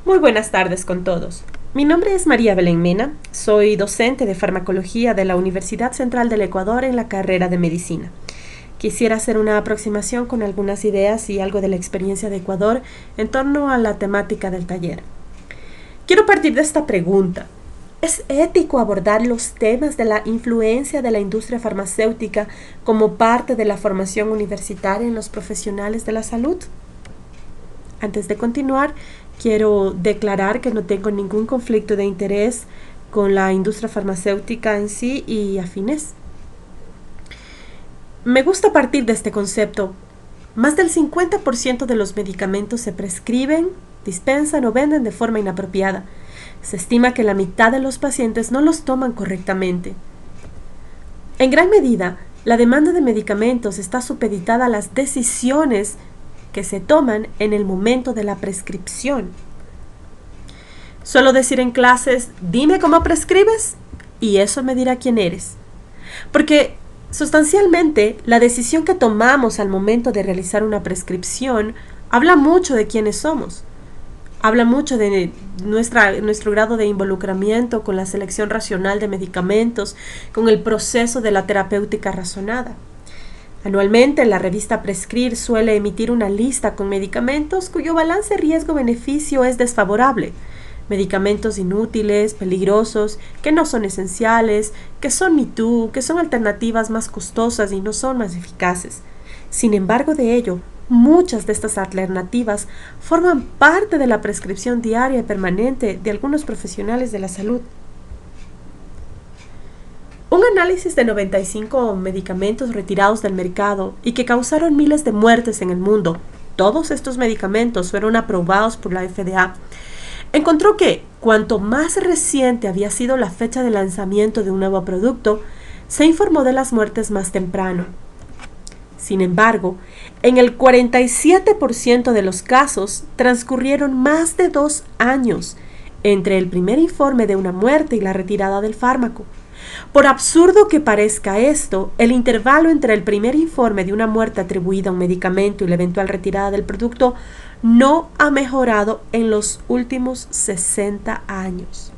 Muy buenas tardes con todos. Mi nombre es María Belén Mena, soy docente de farmacología de la Universidad Central del Ecuador en la carrera de medicina. Quisiera hacer una aproximación con algunas ideas y algo de la experiencia de Ecuador en torno a la temática del taller. Quiero partir de esta pregunta. ¿Es ético abordar los temas de la influencia de la industria farmacéutica como parte de la formación universitaria en los profesionales de la salud? Antes de continuar, quiero declarar que no tengo ningún conflicto de interés con la industria farmacéutica en sí y afines. Me gusta partir de este concepto. Más del 50% de los medicamentos se prescriben, dispensan o venden de forma inapropiada. Se estima que la mitad de los pacientes no los toman correctamente. En gran medida, la demanda de medicamentos está supeditada a las decisiones que se toman en el momento de la prescripción. Suelo decir en clases, dime cómo prescribes y eso me dirá quién eres. Porque sustancialmente la decisión que tomamos al momento de realizar una prescripción habla mucho de quiénes somos. Habla mucho de nuestro grado de involucramiento con la selección racional de medicamentos, con el proceso de la terapéutica razonada. Anualmente, la revista Prescribir suele emitir una lista con medicamentos cuyo balance riesgo-beneficio es desfavorable. Medicamentos inútiles, peligrosos, que no son esenciales, que son me too, que son alternativas más costosas y no son más eficaces. Sin embargo de ello, muchas de estas alternativas forman parte de la prescripción diaria y permanente de algunos profesionales de la salud. Un análisis de 95 medicamentos retirados del mercado y que causaron miles de muertes en el mundo, todos estos medicamentos fueron aprobados por la FDA, encontró que cuanto más reciente había sido la fecha de lanzamiento de un nuevo producto, se informó de las muertes más temprano. Sin embargo, en el 47% de los casos transcurrieron más de 2 años entre el primer informe de una muerte y la retirada del fármaco. Por absurdo que parezca esto, el intervalo entre el primer informe de una muerte atribuida a un medicamento y la eventual retirada del producto no ha mejorado en los últimos 60 años.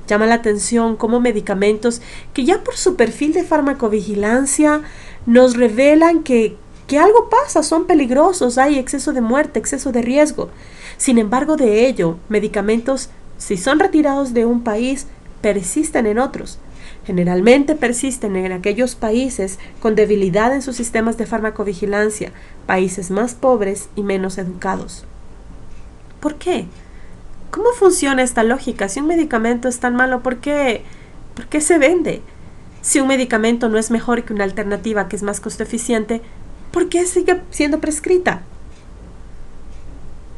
Llama la atención cómo medicamentos que ya por su perfil de farmacovigilancia nos revelan que algo pasa, son peligrosos, hay exceso de muerte, exceso de riesgo. Sin embargo de ello, medicamentos, si son retirados de un país, persisten en otros. Generalmente persisten en aquellos países con debilidad en sus sistemas de farmacovigilancia, países más pobres y menos educados. ¿Por qué? ¿Cómo funciona esta lógica? Si un medicamento es tan malo, ¿por qué se vende? Si un medicamento no es mejor que una alternativa que es más costo eficiente, ¿por qué sigue siendo prescrita?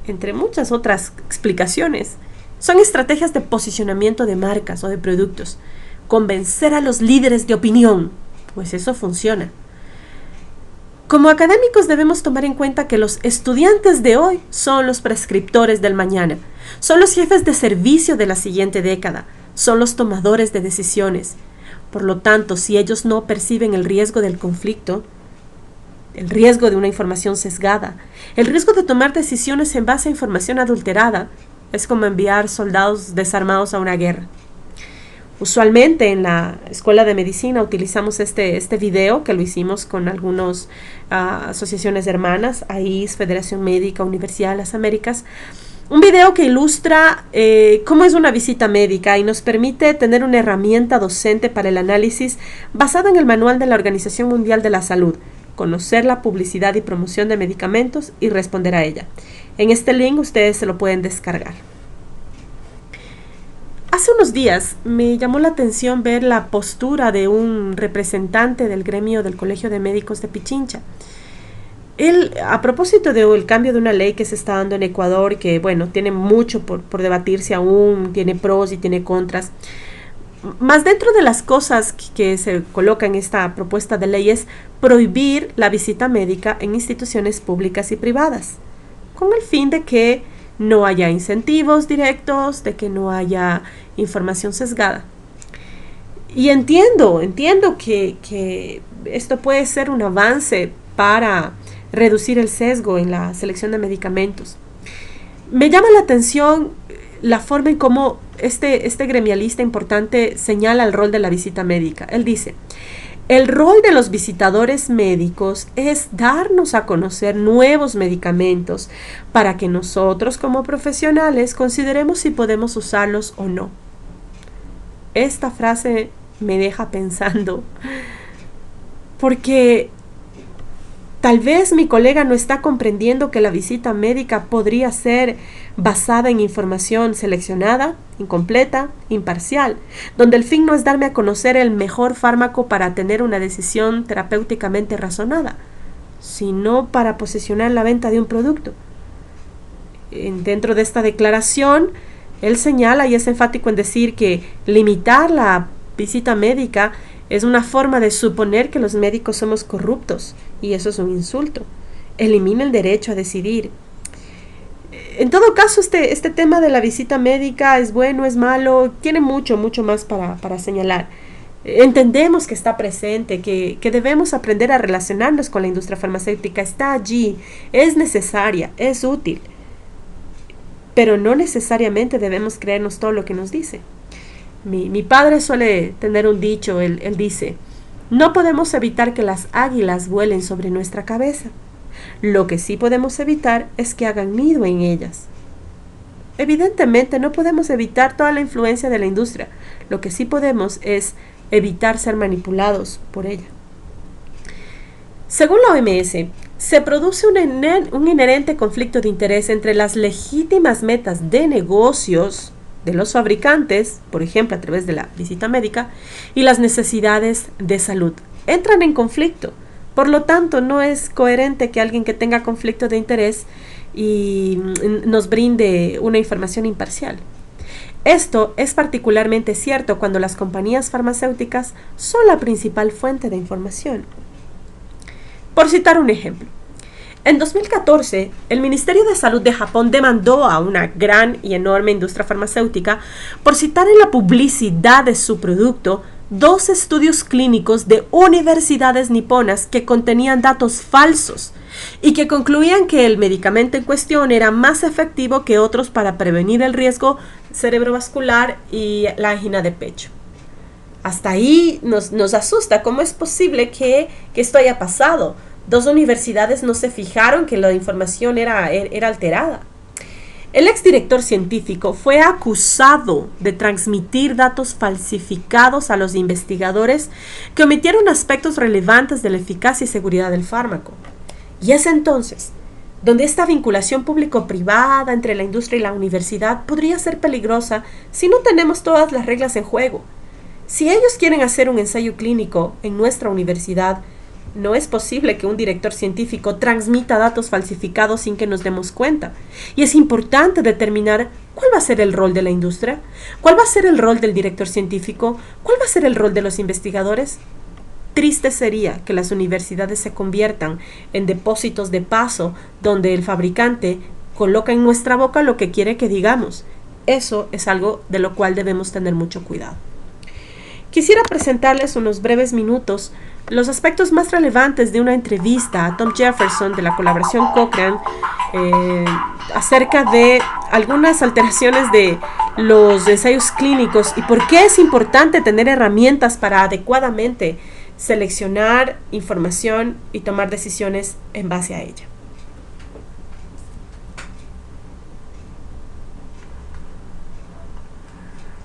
Entre muchas otras explicaciones, son estrategias de posicionamiento de marcas o de productos. Convencer a los líderes de opinión, pues eso funciona. Como académicos debemos tomar en cuenta que los estudiantes de hoy son los prescriptores del mañana, son los jefes de servicio de la siguiente década, son los tomadores de decisiones. Por lo tanto, si ellos no perciben el riesgo del conflicto, el riesgo de una información sesgada, el riesgo de tomar decisiones en base a información adulterada, es como enviar soldados desarmados a una guerra. Usualmente en la escuela de medicina utilizamos este video que lo hicimos con algunas asociaciones hermanas, AIS, Federación Médica, Universidad de las Américas. Un video que ilustra cómo es una visita médica y nos permite tener una herramienta docente para el análisis basada en el manual de la Organización Mundial de la Salud, conocer la publicidad y promoción de medicamentos y responder a ella. En este link ustedes se lo pueden descargar. Hace unos días me llamó la atención ver la postura de un representante del gremio del Colegio de Médicos de Pichincha. Él, a propósito del cambio de una ley que se está dando en Ecuador y que, bueno, tiene mucho por debatirse aún, tiene pros y tiene contras, más dentro de las cosas que se colocan en esta propuesta de ley es prohibir la visita médica en instituciones públicas y privadas, con el fin de que no haya incentivos directos, de que no haya información sesgada. Y entiendo que esto puede ser un avance para reducir el sesgo en la selección de medicamentos. Me llama la atención la forma en cómo este gremialista importante señala el rol de la visita médica. Él dice: el rol de los visitadores médicos es darnos a conocer nuevos medicamentos para que nosotros como profesionales consideremos si podemos usarlos o no. Esta frase me deja pensando, porque tal vez mi colega no está comprendiendo que la visita médica podría ser basada en información seleccionada, incompleta, imparcial, donde el fin no es darme a conocer el mejor fármaco para tener una decisión terapéuticamente razonada, sino para posicionar la venta de un producto. Dentro de esta declaración, él señala y es enfático en decir que limitar la visita médica es una forma de suponer que los médicos somos corruptos, y eso es un insulto. Elimina el derecho a decidir. En todo caso, este tema de la visita médica es bueno, es malo, tiene mucho más para señalar. Entendemos que está presente, que debemos aprender a relacionarnos con la industria farmacéutica, está allí, es necesaria, es útil, pero no necesariamente debemos creernos todo lo que nos dice. Mi padre suele tener un dicho, él dice: no podemos evitar que las águilas vuelen sobre nuestra cabeza. Lo que sí podemos evitar es que hagan nido en ellas. Evidentemente no podemos evitar toda la influencia de la industria. Lo que sí podemos es evitar ser manipulados por ella. Según la OMS, se produce un inherente conflicto de interés entre las legítimas metas de negocios de los fabricantes, por ejemplo a través de la visita médica, y las necesidades de salud. Entran en conflicto. Por lo tanto, no es coherente que alguien que tenga conflicto de interés y nos brinde una información imparcial. Esto es particularmente cierto cuando las compañías farmacéuticas son la principal fuente de información. Por citar un ejemplo, en 2014, el Ministerio de Salud de Japón demandó a una gran y enorme industria farmacéutica por citar en la publicidad de su producto 2 estudios clínicos de universidades niponas que contenían datos falsos y que concluían que el medicamento en cuestión era más efectivo que otros para prevenir el riesgo cerebrovascular y la angina de pecho. Hasta ahí nos asusta. ¿Cómo es posible que esto haya pasado? 2 universidades no se fijaron que la información era alterada. El exdirector científico fue acusado de transmitir datos falsificados a los investigadores que omitieron aspectos relevantes de la eficacia y seguridad del fármaco. Y es entonces donde esta vinculación público-privada entre la industria y la universidad podría ser peligrosa si no tenemos todas las reglas en juego. Si ellos quieren hacer un ensayo clínico en nuestra universidad, no es posible que un director científico transmita datos falsificados sin que nos demos cuenta. Y es importante determinar cuál va a ser el rol de la industria, cuál va a ser el rol del director científico, cuál va a ser el rol de los investigadores. Triste sería que las universidades se conviertan en depósitos de paso donde el fabricante coloca en nuestra boca lo que quiere que digamos. Eso es algo de lo cual debemos tener mucho cuidado. Quisiera presentarles unos breves minutos los aspectos más relevantes de una entrevista a Tom Jefferson de la colaboración Cochrane acerca de algunas alteraciones de los ensayos clínicos y por qué es importante tener herramientas para adecuadamente seleccionar información y tomar decisiones en base a ella.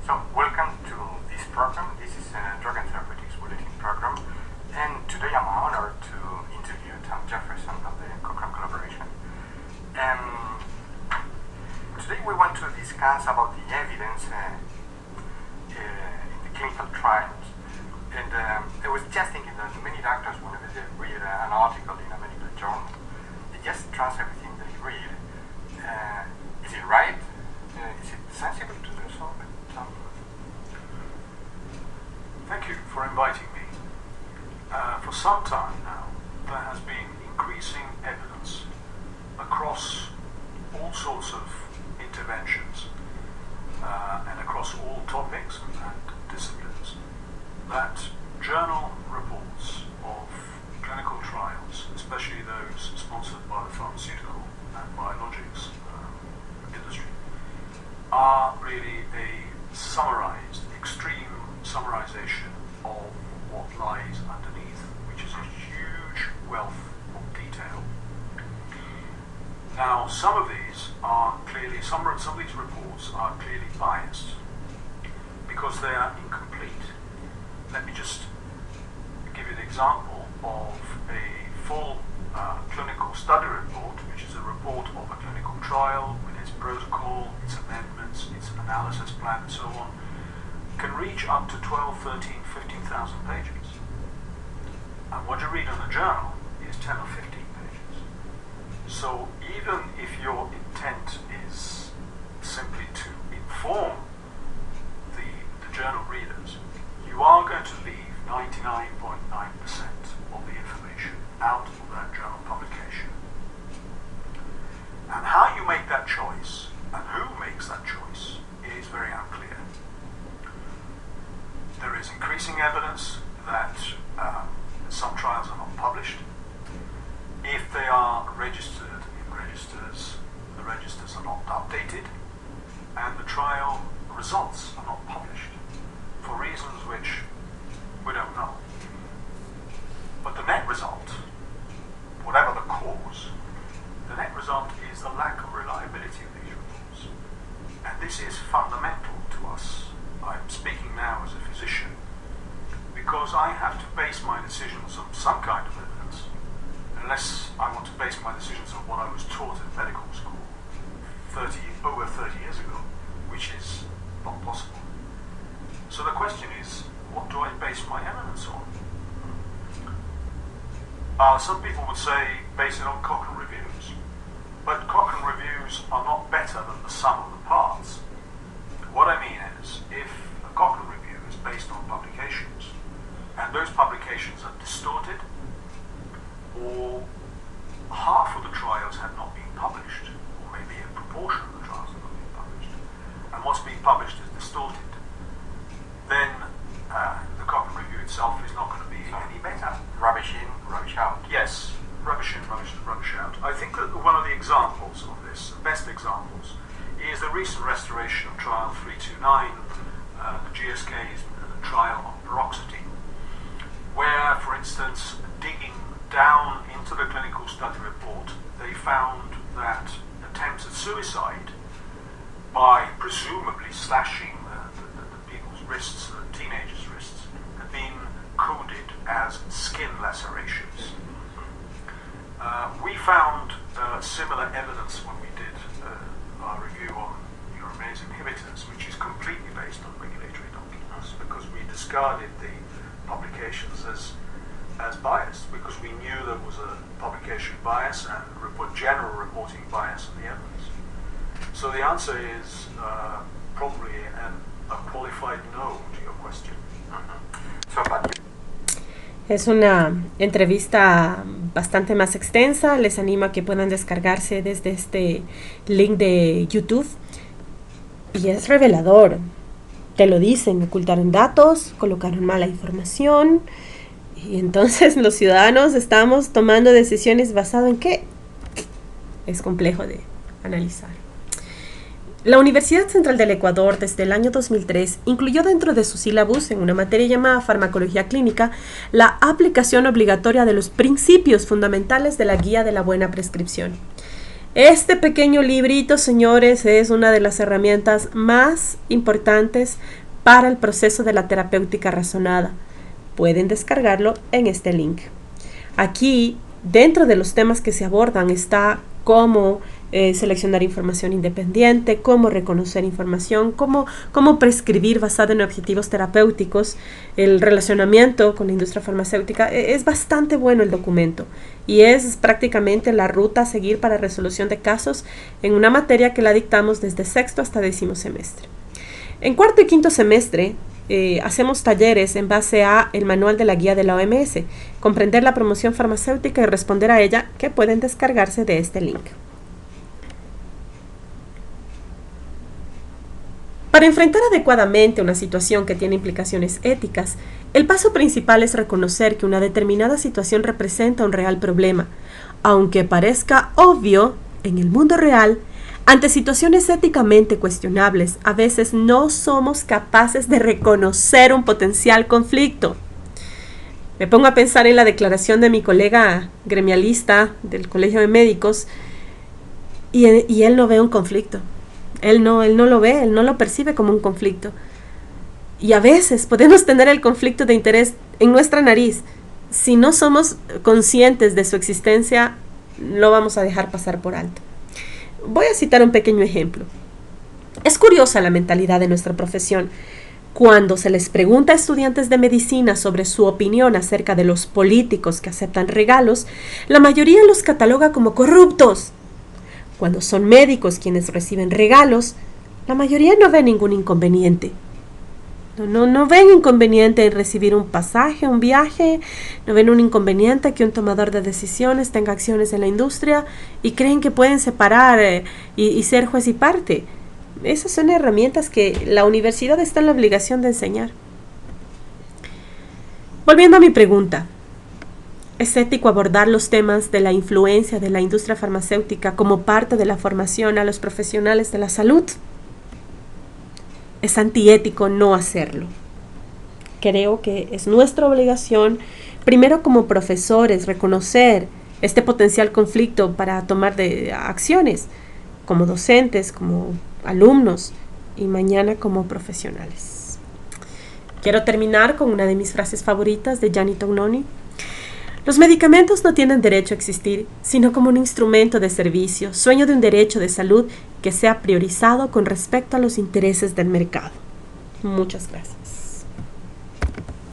So, welcome to this program. This is a Drug and Therapeutics Bulletin program. And today I'm honored to interview Tom Jefferson of the Cochrane collaboration. Today we want to discuss about the evidence in the clinical trials. And I was just thinking that many doctors, whenever they read an article in a medical journal, they just trust everything they read. Is it right? Is it sensible to do so? Thank you for inviting me. For some time now, there has been increasing evidence across all sorts of interventions and across all topics and disciplines that journal reports of clinical trials, especially those sponsored by the pharmaceutical and biologics Now, some of these reports are clearly biased because they are incomplete. Let me just give you an example of a full clinical study report, which is a report of a clinical trial with its protocol, its amendments, its analysis plan, and so on, can reach up to 12, 13, 15,000 pages. And what you read in the journal is 10 or 15 pages. So even if your intent is simply to inform the journal readers, you are going to leave 99.9% of the information out of that journal publication. And how you make that choice and who makes that choice is very unclear. There is increasing evidence that some trials are not published. If they are registered in registers, the registers are not updated, and the trial results are not published for reasons which we don't know. But the net result, whatever the cause, the net result is the lack of reliability of these reports. And this is fundamental to us. I'm speaking now as a physician because I have to base my decisions on some kind of evidence, unless I want to base my decisions on what I was taught in medical school over 30 years ago, which is not possible. So the question is, what do I base my evidence on? Some people would say base it on Cochrane reviews, but Cochrane reviews are not better than the sum of the parts. What I mean is, if a Cochrane review is based on publications, and those publications are distorted, or half of the trials have not been published, or maybe a proportion of the trials have not been published, and what's being published is distorted, then the Cochrane review itself is not going to be any better. Rubbish in, rubbish out. Yes, rubbish in, rubbish out. I think that one of the examples of this, the best examples, is the recent restoration of trial 329, the GSK's trial on paroxetine, where, for instance, digging down into the clinical study report, they found that attempts at suicide by presumably slashing the people's wrists, the teenagers' wrists, had been coded as skin lacerations. We found similar evidence when we did our review on uromatinase inhibitors, which is completely based on regulatory documents, because we discarded the publications as biased, because we knew there was a publication bias and general reporting bias in the evidence. So the answer is probably a qualified no to your question. So, but Es una entrevista bastante más extensa. Les animo a que puedan descargarse desde este link de YouTube. Y es revelador. Te lo dicen, ocultaron datos, colocaron mala información. Y entonces los ciudadanos estamos tomando decisiones basado en qué. Es complejo de analizar. La Universidad Central del Ecuador, desde el año 2003, incluyó dentro de su sílabus, en una materia llamada Farmacología Clínica, la aplicación obligatoria de los principios fundamentales de la Guía de la Buena Prescripción. Este pequeño librito, señores, es una de las herramientas más importantes para el proceso de la terapéutica razonada. Pueden descargarlo en este link. Aquí, dentro de los temas que se abordan, está cómo seleccionar información independiente, cómo reconocer información, cómo prescribir basado en objetivos terapéuticos, el relacionamiento con la industria farmacéutica. Es bastante bueno el documento y es prácticamente la ruta a seguir para resolución de casos en una materia que la dictamos desde sexto hasta 10º semestre. En cuarto y quinto semestre hacemos talleres en base a el manual de la guía de la OMS, comprender la promoción farmacéutica y responder a ella, que pueden descargarse de este link. Para enfrentar adecuadamente una situación que tiene implicaciones éticas, el paso principal es reconocer que una determinada situación representa un real problema. Aunque parezca obvio, en el mundo real, ante situaciones éticamente cuestionables, a veces no somos capaces de reconocer un potencial conflicto. Me pongo a pensar en la declaración de mi colega gremialista del Colegio de Médicos, y él no ve un conflicto. Él no lo ve, él no lo percibe como un conflicto. Y a veces podemos tener el conflicto de interés en nuestra nariz. Si no somos conscientes de su existencia, lo vamos a dejar pasar por alto. Voy a citar un pequeño ejemplo. Es curiosa la mentalidad de nuestra profesión. Cuando se les pregunta a estudiantes de medicina sobre su opinión acerca de los políticos que aceptan regalos, la mayoría los cataloga como corruptos. Cuando son médicos quienes reciben regalos, la mayoría no ve ningún inconveniente. No ven inconveniente en recibir un pasaje, un viaje, no ven un inconveniente que un tomador de decisiones tenga acciones en la industria y creen que pueden separar y ser juez y parte. Esas son herramientas que la universidad está en la obligación de enseñar. Volviendo a mi pregunta, ¿es ético abordar los temas de la influencia de la industria farmacéutica como parte de la formación a los profesionales de la salud? Es antiético no hacerlo. Creo que es nuestra obligación, primero como profesores, reconocer este potencial conflicto para tomar acciones, como docentes, como alumnos y mañana como profesionales. Quiero terminar con una de mis frases favoritas de Gianni Tognoni. Los medicamentos no tienen derecho a existir, sino como un instrumento de servicio, sueño de un derecho de salud que sea priorizado con respecto a los intereses del mercado. Muchas gracias.